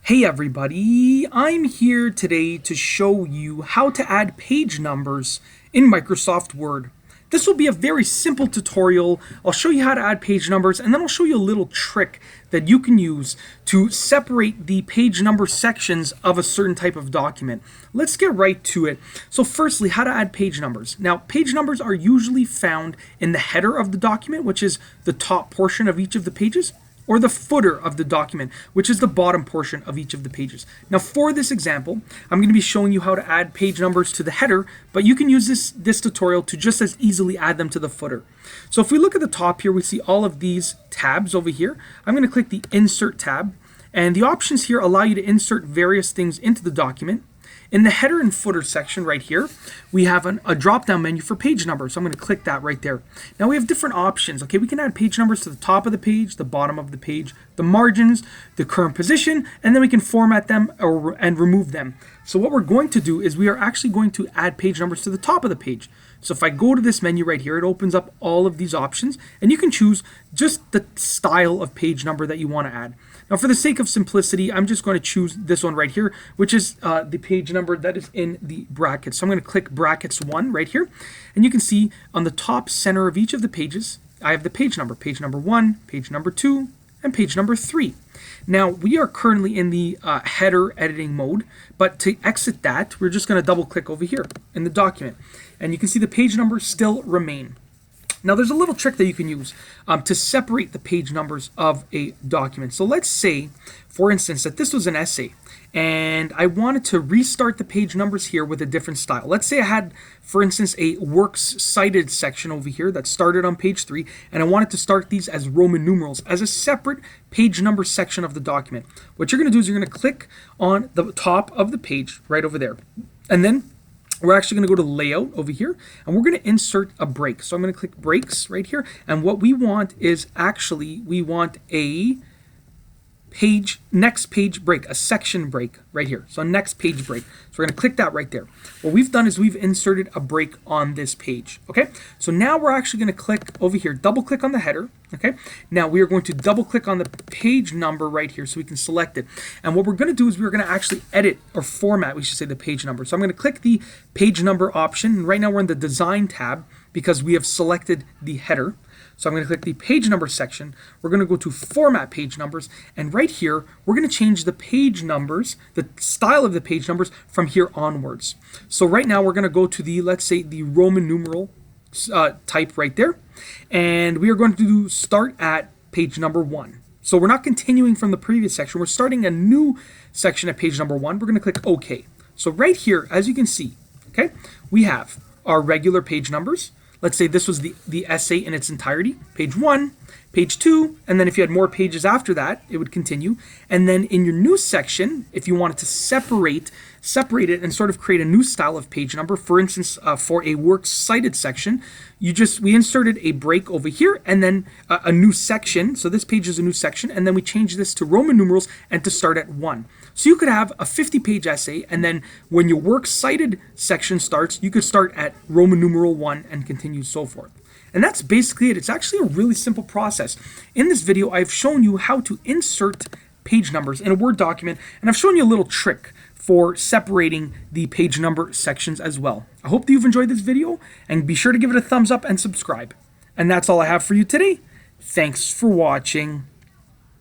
Hey everybody, I'm here today to show you how to add page numbers in Microsoft Word. This will be a very simple tutorial. I'll show you how to add page numbers, and then I'll show you a little trick that you can use to separate the page number sections of a certain type of document. Let's get right to it. So firstly, how to add page numbers. Now, page numbers are usually found in the header of the document, which is the top portion of each of the pages, or the footer of the document, which is the bottom portion of each of the pages. Now for this example, I'm going to be showing you how to add page numbers to the header, but you can use this tutorial to just as easily add them to the footer. So if we look at the top here, we see all of these tabs over here. I'm going to click the Insert tab, and the options here allow you to insert various things into the document. In the header and footer section right here, we have a drop-down menu for page numbers. So I'm going to click that right there. Now we have different options. Okay, we can add page numbers to the top of the page, the bottom of the page, the margins, the current position, and then we can format them and remove them. So what we're going to do is we are actually going to add page numbers to the top of the page. So if I go to this menu right here, it opens up all of these options, and you can choose just the style of page number that you want to add. Now for the sake of simplicity, I'm just going to choose this one right here, which is the page number that is in the brackets. So I'm going to click brackets 1 right here, and you can see on the top center of each of the pages, I have the page number 1, page number 2, and page number 3. Now we are currently in the header editing mode, but to exit that, we're just going to double click over here in the document, and you can see the page numbers still remain. Now there's a little trick that you can use to separate the page numbers of a document. So let's say, for instance, that this was an essay and I wanted to restart the page numbers here with a different style. Let's say I had, for instance, a works cited section over here that started on page 3, and I wanted to start these as Roman numerals as a separate page number section of the document. What you're going to do is you're going to click on the top of the page right over there, and then we're actually going to go to layout over here, and we're going to insert a break. So I'm going to click breaks right here, and what we want is actually we want a next page break, a section break right here. So next page break. So we're going to click that right there. What we've done is we've inserted a break on this page. Okay, so now we're actually going to click over here, double click on the header. Okay, now we are going to double click on the page number right here so we can select it. And what we're going to do is we're going to actually edit or format, we should say, the page number. So I'm going to click the page number option. And right now we're in the design tab because we have selected the header. So I'm going to click the page number section. We're going to go to format page numbers, and right here we're going to change the page numbers, the style of the page numbers from here onwards. So right now we're going to go to the, let's say, the Roman numeral type right there, and we are going to start at page number 1. So we're not continuing from the previous section. We're starting a new section at page number 1. We're going to click OK. So right here, as you can see, okay, we have our regular page numbers. Let's say this was the essay in its entirety, page 1, page 2, and then if you had more pages after that, it would continue. And then in your new section, if you wanted to separate it and sort of create a new style of page number, for instance, for a works cited section, we inserted a break over here and then a new section. So this page is a new section, and then we changed this to Roman numerals and to start at 1. So you could have a 50-page essay, and then when your works cited section starts, you could start at Roman numeral 1 and continue so forth. And that's basically it. It's actually a really simple process. In this video, I've shown you how to insert page numbers in a Word document, and I've shown you a little trick for separating the page number sections as well. I hope that you've enjoyed this video, and be sure to give it a thumbs up and subscribe. And that's all I have for you today. Thanks for watching.